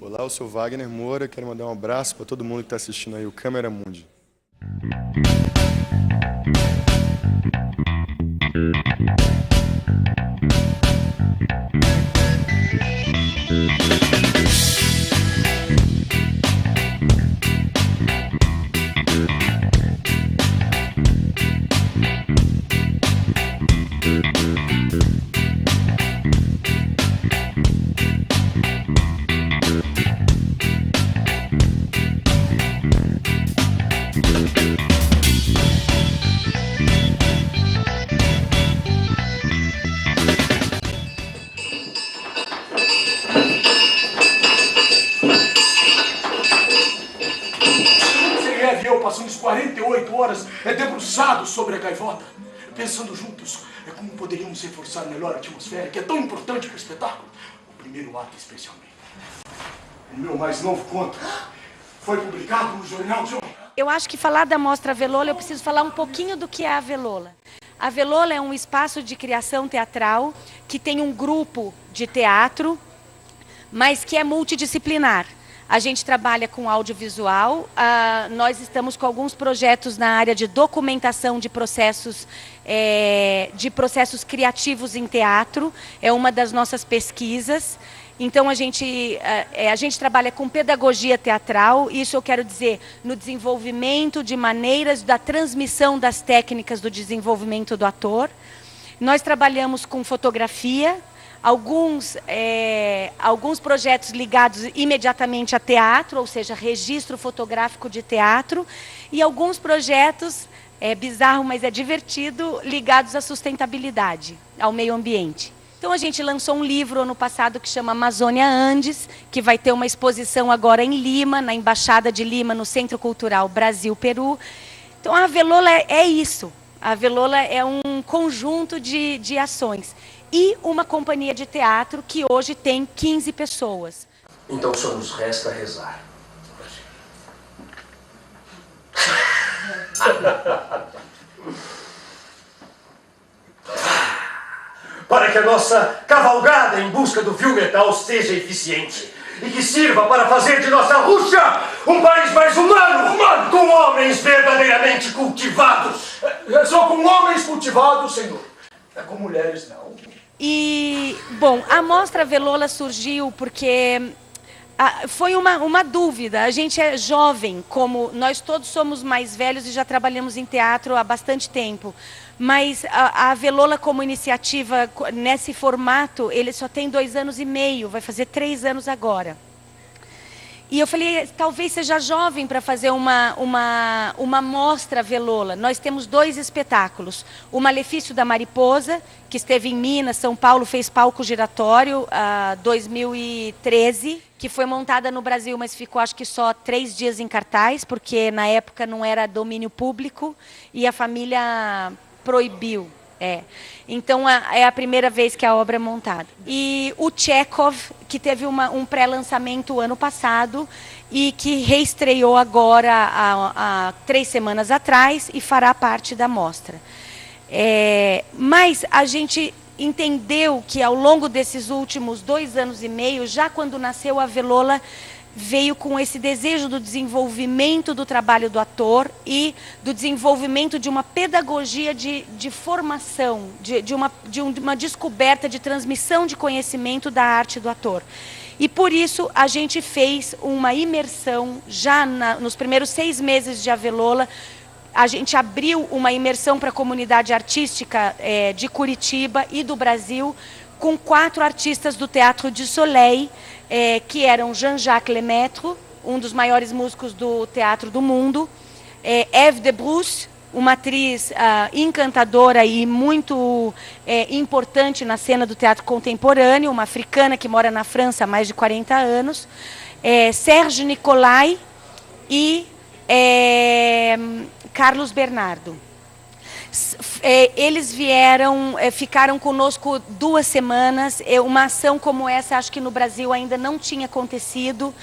Olá, eu sou Wagner Moura, quero mandar um abraço para todo mundo que está assistindo aí o Câmera Mundi. Passamos 48 horas debruçados sobre a gaivota, pensando juntos como poderíamos reforçar melhor a atmosfera, que é tão importante para o espetáculo. O primeiro ato, especialmente. O meu mais novo conto foi publicado no jornal de hoje. Eu acho que falar da Mostra Avelola, eu preciso falar um pouquinho do que é a Avelola. A Avelola é um espaço de criação teatral que tem um grupo de teatro, mas que é multidisciplinar. A gente trabalha com audiovisual, nós estamos com alguns projetos na área de documentação de processos criativos em teatro, é uma das nossas pesquisas. Então a gente trabalha com pedagogia teatral, isso eu quero dizer no desenvolvimento de maneiras da transmissão das técnicas do desenvolvimento do ator. Nós trabalhamos com fotografia, alguns projetos ligados imediatamente a teatro, ou seja, registro fotográfico de teatro, e alguns projetos, é bizarro, mas é divertido, ligados à sustentabilidade, ao meio ambiente. Então a gente lançou um livro ano passado que chama Amazônia Andes, que vai ter uma exposição agora em Lima, na Embaixada de Lima, no Centro Cultural Brasil-Peru. Então a Avelola é isso, a Avelola é um conjunto de ações. E uma companhia de teatro que hoje tem 15 pessoas. Então só nos resta rezar. Para que a nossa cavalgada em busca do fio metal seja eficiente e que sirva para fazer de nossa Rússia um país mais humano, com homens verdadeiramente cultivados. É só com homens cultivados, senhor. É com mulheres, não. E, bom, a Mostra Avelola surgiu porque foi uma dúvida. A gente é jovem, como nós todos somos mais velhos e já trabalhamos em teatro há bastante tempo. Mas a Avelola como iniciativa, nesse formato, ele só tem 2 anos e meio, vai fazer 3 anos agora. E eu falei, talvez seja jovem para fazer uma mostra Avelola. Nós temos 2 espetáculos. O Malefício da Mariposa, que esteve em Minas, São Paulo, fez palco giratório, 2013, que foi montada no Brasil, mas ficou acho que só 3 dias em cartaz, porque na época não era domínio público e a família proibiu. Então é a primeira vez que a obra é montada. E o Chekhov, que teve um pré-lançamento ano passado e que reestreou agora há 3 semanas atrás e fará parte da mostra. Mas a gente entendeu que ao longo desses últimos 2 anos e meio, já quando nasceu a Avelola, veio com esse desejo do desenvolvimento do trabalho do ator e do desenvolvimento de uma pedagogia de formação, de uma descoberta, de transmissão de conhecimento da arte do ator. E por isso a gente fez uma imersão, já nos primeiros 6 meses de Avelola, a gente abriu uma imersão para a comunidade artística de Curitiba e do Brasil, com 4 artistas do Teatro du Soleil, que eram Jean-Jacques Lemaitre, um dos maiores músicos do teatro do mundo, Eve de Bruce, uma atriz encantadora e muito importante na cena do teatro contemporâneo, uma africana que mora na França há mais de 40 anos, Serge Nicolai e Carlos Bernardo. Eles vieram, ficaram conosco 2 semanas. Uma ação como essa, acho que no Brasil ainda não tinha acontecido.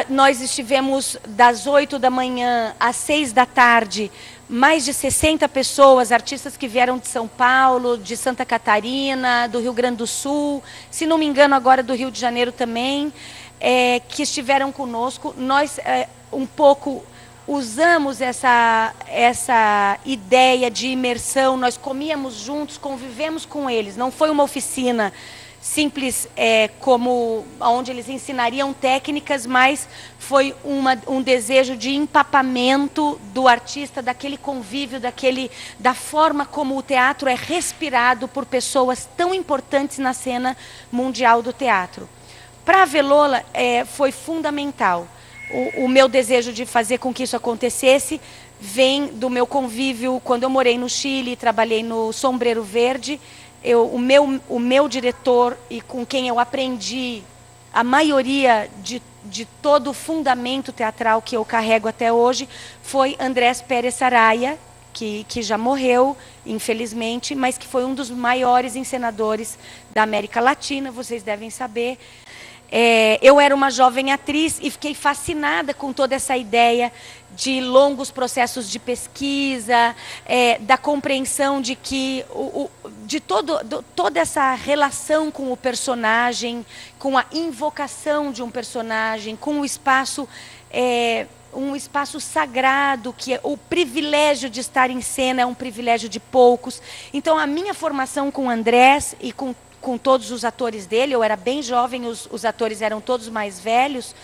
Nós estivemos das 8 da manhã às 6 da tarde, mais de 60 pessoas, artistas que vieram de São Paulo, de Santa Catarina, do Rio Grande do Sul, se não me engano agora do Rio de Janeiro também, que estiveram conosco. Nós um pouco usamos essa ideia de imersão, nós comíamos juntos, convivemos com eles. Não foi uma oficina simples como onde eles ensinariam técnicas, mas foi um desejo de empapamento do artista, daquele convívio, da forma como o teatro é respirado por pessoas tão importantes na cena mundial do teatro. Para a Velola foi fundamental. O meu desejo de fazer com que isso acontecesse vem do meu convívio quando eu morei no Chile, trabalhei no Sombreiro Verde. O meu diretor e com quem eu aprendi a maioria de todo o fundamento teatral que eu carrego até hoje foi Andrés Pérez Araya, que já morreu, infelizmente, mas que foi um dos maiores encenadores da América Latina, vocês devem saber. Eu era uma jovem atriz e fiquei fascinada com toda essa ideia de longos processos de pesquisa, da compreensão de que toda essa relação com o personagem, com a invocação de um personagem, com o espaço, um espaço sagrado, que o privilégio de estar em cena é um privilégio de poucos. Então, a minha formação com Andrés e com todos os atores dele, eu era bem jovem, os atores eram todos mais velhos,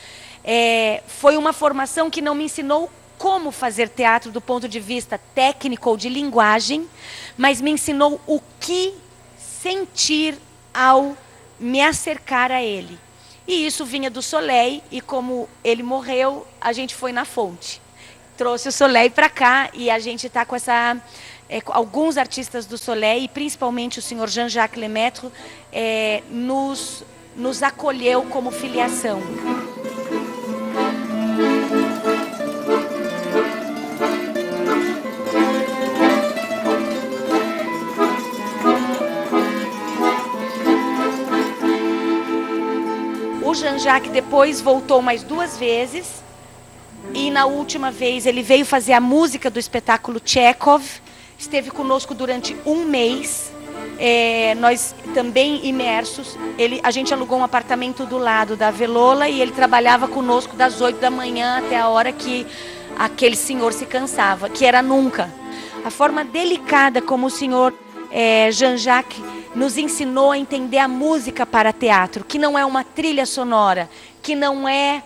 foi uma formação que não me ensinou como fazer teatro do ponto de vista técnico ou de linguagem, mas me ensinou o que sentir ao me acercar a ele. E isso vinha do Soleil, e como ele morreu, a gente foi na fonte. Trouxe o Soleil para cá, e a gente está com essa... alguns artistas do Soleil, e principalmente o senhor Jean-Jacques Lemaitre, nos acolheu como filiação. O Jean-Jacques depois voltou mais 2 vezes, e na última vez ele veio fazer a música do espetáculo Chekhov. Esteve conosco durante 1 mês, nós também imersos. A gente alugou um apartamento do lado da Velola e ele trabalhava conosco das 8 da manhã até a hora que aquele senhor se cansava, que era nunca. A forma delicada como o senhor Jean-Jacques nos ensinou a entender a música para teatro, que não é uma trilha sonora, que não é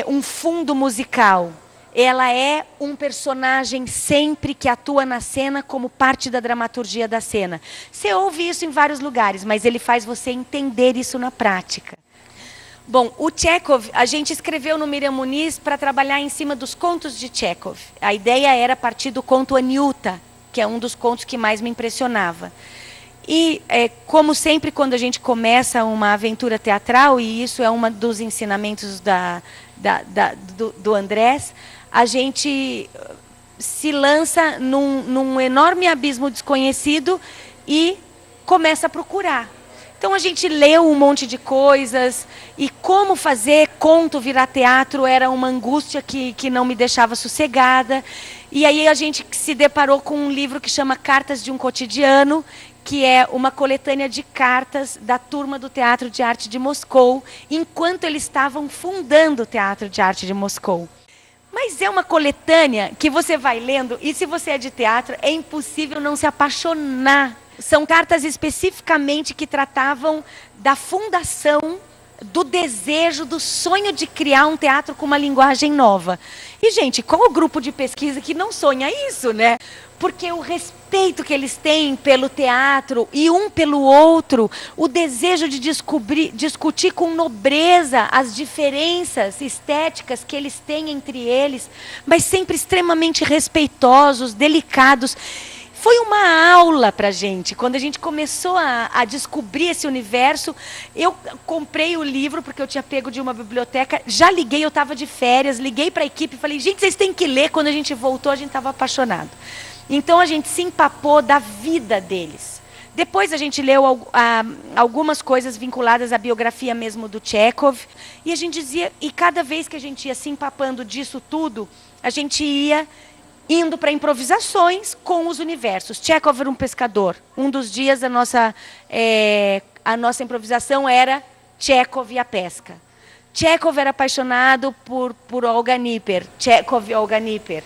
um fundo musical. Ela é um personagem sempre que atua na cena como parte da dramaturgia da cena. Você ouve isso em vários lugares, mas ele faz você entender isso na prática. Bom, o Chekhov, a gente escreveu no Miriam Muniz para trabalhar em cima dos contos de Chekhov. A ideia era partir do conto Aniuta, que é um dos contos que mais me impressionava. E, como sempre, quando a gente começa uma aventura teatral, e isso é um dos ensinamentos do Andrés, a gente se lança num enorme abismo desconhecido e começa a procurar. Então a gente leu um monte de coisas, e como fazer conto virar teatro era uma angústia que não me deixava sossegada. E aí a gente se deparou com um livro que chama Cartas de um Cotidiano, que é uma coletânea de cartas da turma do Teatro de Arte de Moscou, enquanto eles estavam fundando o Teatro de Arte de Moscou. Mas é uma coletânea que você vai lendo, e se você é de teatro, é impossível não se apaixonar. São cartas especificamente que tratavam da fundação, do desejo, do sonho de criar um teatro com uma linguagem nova. E, gente, qual o grupo de pesquisa que não sonha isso, né? Porque o respeito que eles têm pelo teatro e um pelo outro, o desejo de discutir com nobreza as diferenças estéticas que eles têm entre eles, mas sempre extremamente respeitosos, delicados. Foi uma aula para a gente. Quando a gente começou a descobrir esse universo, eu comprei o livro, porque eu tinha pego de uma biblioteca, já liguei, eu estava de férias, liguei para a equipe e falei, gente, vocês têm que ler. Quando a gente voltou, a gente estava apaixonado. Então a gente se empapou da vida deles. Depois a gente leu algumas coisas vinculadas à biografia mesmo do Tchekhov, e a gente dizia, e cada vez que a gente ia se empapando disso tudo, a gente ia indo para improvisações com os universos. Tchekhov era um pescador. Um dos dias a nossa improvisação era Tchekhov e a pesca. Tchekhov era apaixonado por Olga Kniper, Tchekhov e Olga Kniper.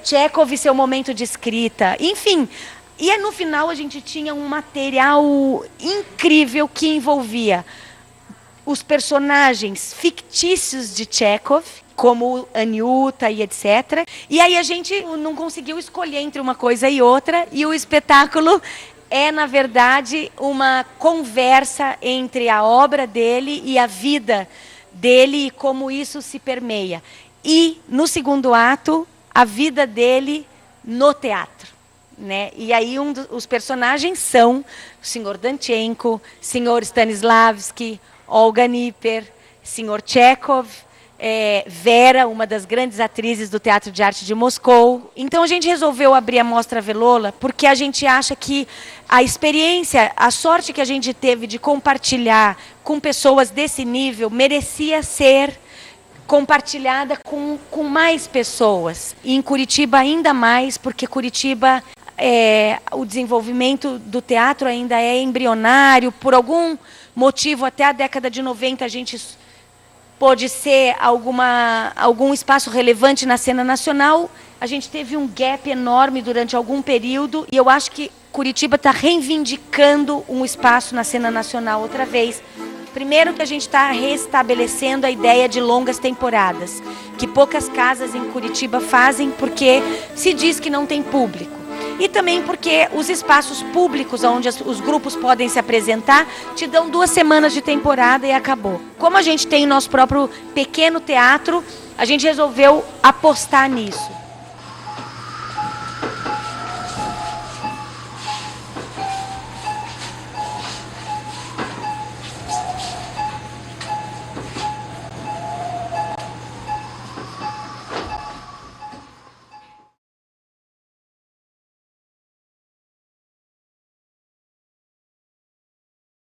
Tchekhov e seu momento de escrita. Enfim, e no final a gente tinha um material incrível que envolvia os personagens fictícios de Tchekhov, como Aniuta e etc. E aí a gente não conseguiu escolher entre uma coisa e outra, e o espetáculo é, na verdade, uma conversa entre a obra dele e a vida dele e como isso se permeia. E, no segundo ato, a vida dele no teatro, né? E aí os personagens são o Sr. Danchenko, Sr. Stanislavski, Olga Kniper, Sr. Tchekhov, Vera, uma das grandes atrizes do Teatro de Arte de Moscou. Então a gente resolveu abrir a Mostra Velola porque a gente acha que a experiência, a sorte que a gente teve de compartilhar com pessoas desse nível merecia ser compartilhada com mais pessoas. E em Curitiba ainda mais, porque Curitiba, o desenvolvimento do teatro ainda é embrionário. Por algum motivo, até a década de 90, a gente pôde ser algum espaço relevante na cena nacional. A gente teve um gap enorme durante algum período, e eu acho que Curitiba está reivindicando um espaço na cena nacional outra vez. Primeiro que a gente está restabelecendo a ideia de longas temporadas, que poucas casas em Curitiba fazem porque se diz que não tem público. E também porque os espaços públicos onde os grupos podem se apresentar te dão 2 semanas de temporada e acabou. Como a gente tem o nosso próprio pequeno teatro, a gente resolveu apostar nisso.